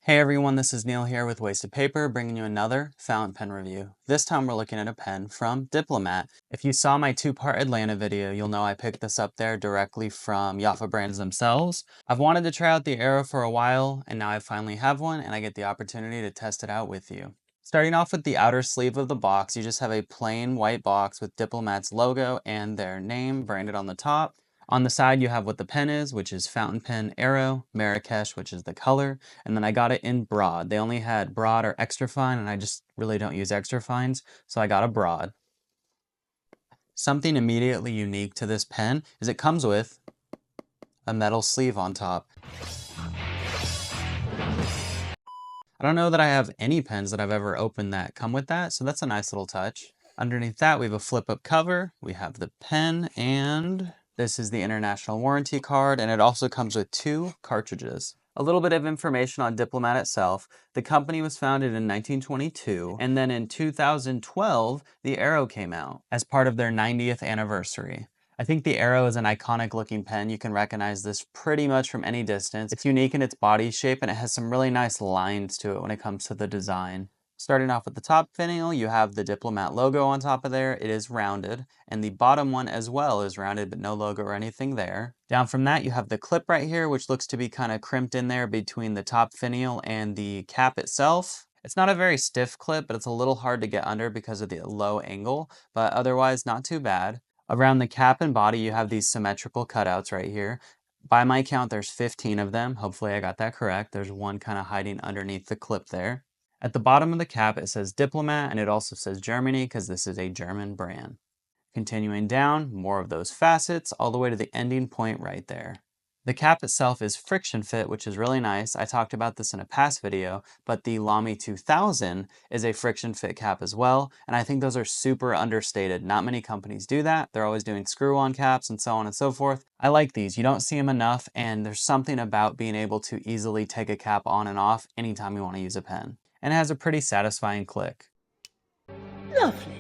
Hey everyone, this is Neil here with Wasted Paper, bringing you another fountain pen review. This time we're looking at a pen from Diplomat. If you saw my two-part Atlanta video, you'll know I picked this up there directly from Yafa brands themselves. I've wanted to try out the Aero for a while, and now I finally have one, and I get the opportunity to test it out with you. Starting off with the outer sleeve of the box, you just have a plain white box with Diplomat's logo and their name branded on the top. On the side, you have what the pen is, which is fountain pen Aero, Marrakesh, which is the color, and then I got it in broad. They only had broad or extra fine, and I just really don't use extra fines, so I got a broad. Something immediately unique to this pen is it comes with a metal sleeve on top. I don't know that I have any pens that I've ever opened that come with that, so that's a nice little touch. Underneath that, we have a flip-up cover, we have the pen, and this is the international warranty card, and it also comes with 2 cartridges. A little bit of information on Diplomat itself. The company was founded in 1922, and then in 2012, the Aero came out as part of their 90th anniversary. I think the Aero is an iconic looking pen. You can recognize this pretty much from any distance. It's unique in its body shape, and it has some really nice lines to it when it comes to the design. Starting off with the top finial, you have the Diplomat logo on top of there. It is rounded, and the bottom one as well is rounded, but no logo or anything there. Down from that, you have the clip right here, which looks to be kind of crimped in there between the top finial and the cap itself. It's not a very stiff clip, but it's a little hard to get under because of the low angle, but otherwise not too bad. Around the cap and body, you have these symmetrical cutouts right here. By my count, there's 15 of them. Hopefully I got that correct. There's one kind of hiding underneath the clip there. At the bottom of the cap, it says Diplomat, and it also says Germany because this is a German brand. Continuing down, more of those facets, all the way to the ending point right there. The cap itself is friction fit, which is really nice. I talked about this in a past video, but the Lamy 2000 is a friction fit cap as well, and I think those are super understated. Not many companies do that. They're always doing screw-on caps and so on and so forth. I like these. You don't see them enough, and there's something about being able to easily take a cap on and off anytime you want to use a pen. And it has a pretty satisfying click. Lovely.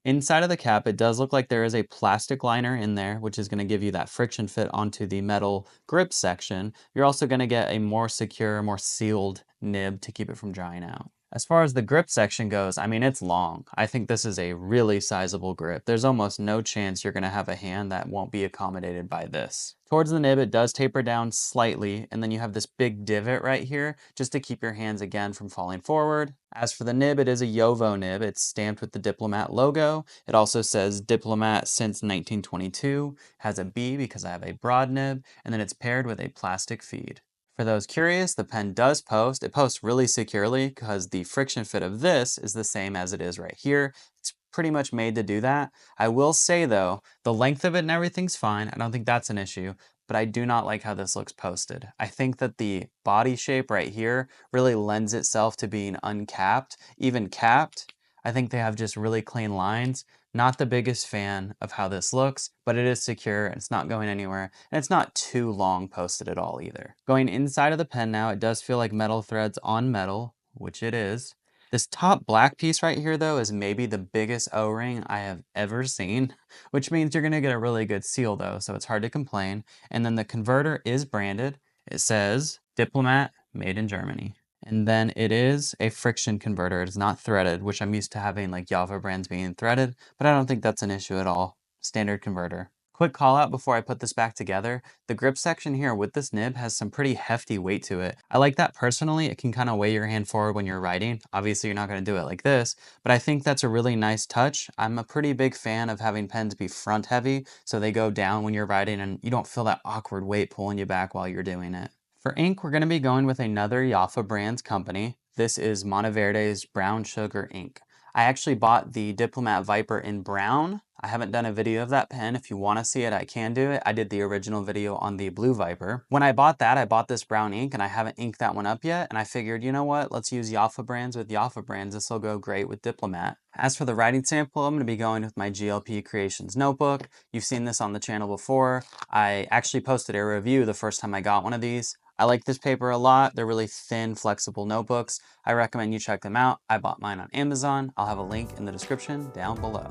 Inside of the cap, it does look like there is a plastic liner in there, which is going to give you that friction fit onto the metal grip section. You're also going to get a more secure, more sealed nib to keep it from drying out. As far as the grip section goes, I mean, it's long. I think this is a really sizable grip. There's almost no chance you're going to have a hand that won't be accommodated by this. Towards the nib, it does taper down slightly, and then you have this big divot right here just to keep your hands again from falling forward. As for the nib, it is a Jowo nib. It's stamped with the Diplomat logo. It also says Diplomat since 1922, has a B because I have a broad nib, and then it's paired with a plastic feed. For those curious, the pen does post. It posts really securely because the friction fit of this is the same as it is right here. It's pretty much made to do that. I will say though, the length of it and everything's fine. I don't think that's an issue, but I do not like how this looks posted. I think that the body shape right here really lends itself to being uncapped. Even capped, I think they have just really clean lines. Not the biggest fan of how this looks, but it is secure, it's not going anywhere, and it's not too long posted at all either. Going inside of the pen now, it does feel like metal threads on metal, which it is. This top black piece right here though is maybe the biggest O-ring I have ever seen, which means you're gonna get a really good seal though, so it's hard to complain. And then the converter is branded. It says Diplomat made in Germany. And then it is a friction converter. It is not threaded, which I'm used to having like Yafa brands being threaded, but I don't think that's an issue at all. Standard converter. Quick call out before I put this back together. The grip section here with this nib has some pretty hefty weight to it. I like that personally. It can kind of weigh your hand forward when you're writing. Obviously you're not going to do it like this, but I think that's a really nice touch. I'm a pretty big fan of having pens be front heavy so they go down when you're writing and you don't feel that awkward weight pulling you back while you're doing it. For ink, we're going to be going with another Yafa Brands company. This is Monteverde's Brown Sugar ink. I actually bought the Diplomat Viper in brown. I haven't done a video of that pen. If you want to see it, I can do it. I did the original video on the blue Viper. When I bought that, I bought this brown ink and I haven't inked that one up yet. And I figured, you know what? Let's use Yafa Brands with Yafa Brands. This will go great with Diplomat. As for the writing sample, I'm going to be going with my GLP Creations notebook. You've seen this on the channel before. I actually posted a review the first time I got one of these. I like this paper a lot. They're really thin, flexible notebooks. I recommend you check them out. I bought mine on Amazon. I'll have a link in the description down below.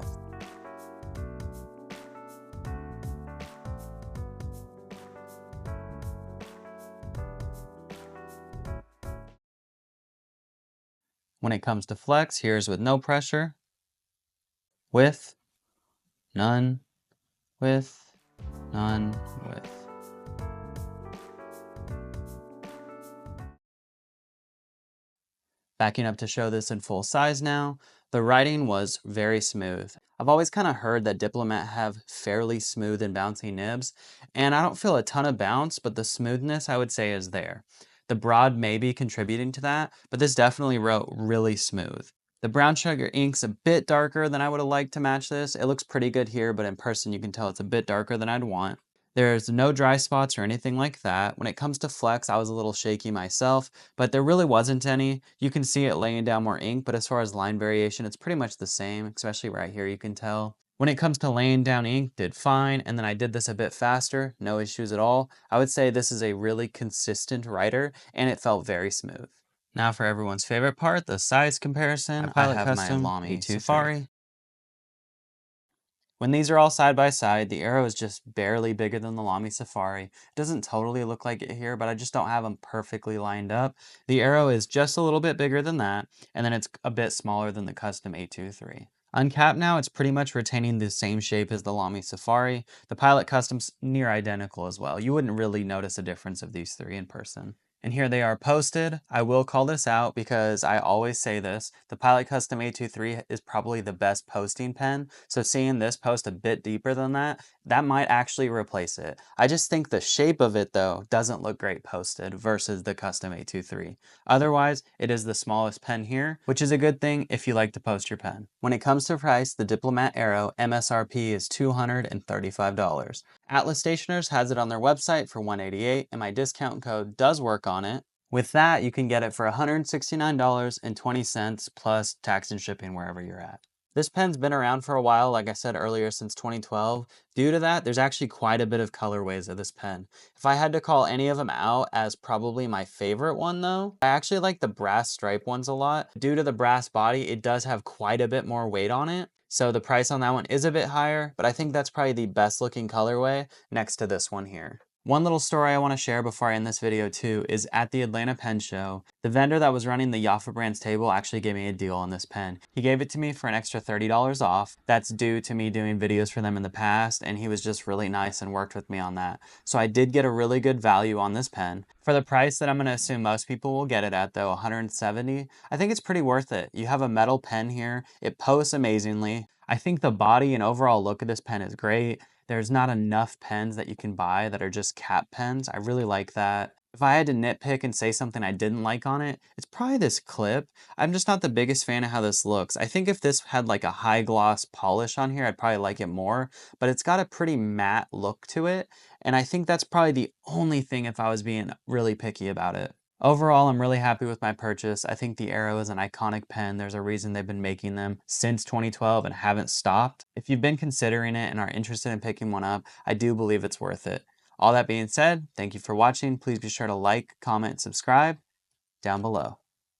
When it comes to flex, here's with no pressure, with, none, with, none, with. Backing up to show this in full size now, the writing was very smooth. I've always kind of heard that Diplomat have fairly smooth and bouncy nibs, and I don't feel a ton of bounce, but the smoothness I would say is there. The broad may be contributing to that, but this definitely wrote really smooth. The brown sugar ink's a bit darker than I would have liked to match this. It looks pretty good here, but in person you can tell it's a bit darker than I'd want. There's no dry spots or anything like that. When it comes to flex, I was a little shaky myself, but there really wasn't any. You can see it laying down more ink, but as far as line variation, it's pretty much the same, especially right here you can tell. When it comes to laying down ink, did fine, and then I did this a bit faster, no issues at all. I would say this is a really consistent writer, and it felt very smooth. Now for everyone's favorite part, the size comparison. I have my Lamy Safari. When these are all side by side, the Aero is just barely bigger than the Lamy Safari. It doesn't totally look like it here, but I just don't have them perfectly lined up. The Aero is just a little bit bigger than that, and then it's a bit smaller than the custom 823. Uncapped now, it's pretty much retaining the same shape as the Lamy Safari. The Pilot Custom's near identical as well. You wouldn't really notice a difference of these three in person. And here they are posted. I will call this out because I always say this. The Pilot Custom A23 is probably the best posting pen. So seeing this post a bit deeper than that, that might actually replace it. I just think the shape of it though doesn't look great posted versus the Custom A23. Otherwise, it is the smallest pen here, which is a good thing if you like to post your pen. When it comes to price, the Diplomat Aero MSRP is $235. Atlas Stationers has it on their website for $188, and my discount code does work on it. With that, you can get it for $169.20 plus tax and shipping wherever you're at. This pen's been around for a while, like I said earlier, since 2012. Due to that, there's actually quite a bit of colorways of this pen. If I had to call any of them out as probably my favorite one though, I actually like the brass stripe ones a lot. Due to the brass body, it does have quite a bit more weight on it. So the price on that one is a bit higher, but I think that's probably the best looking colorway next to this one here. One little story I want to share before I end this video too is at the Atlanta Pen Show, the vendor that was running the Yafa brand's table actually gave me a deal on this pen. He gave it to me for an extra $30 off. That's due to me doing videos for them in the past, and he was just really nice and worked with me on that. So I did get a really good value on this pen. For the price that I'm going to assume most people will get it at though, $170, I think it's pretty worth it. You have a metal pen here, it posts amazingly. I think the body and overall look of this pen is great. There's not enough pens that you can buy that are just cap pens. I really like that. If I had to nitpick and say something I didn't like on it, it's probably this clip. I'm just not the biggest fan of how this looks. I think if this had like a high gloss polish on here, I'd probably like it more, but it's got a pretty matte look to it. And I think that's probably the only thing if I was being really picky about it. Overall, I'm really happy with my purchase. I think the Aero is an iconic pen. There's a reason they've been making them since 2012 and haven't stopped. If you've been considering it and are interested in picking one up, I do believe it's worth it. All that being said, thank you for watching. Please be sure to like, comment, and subscribe down below.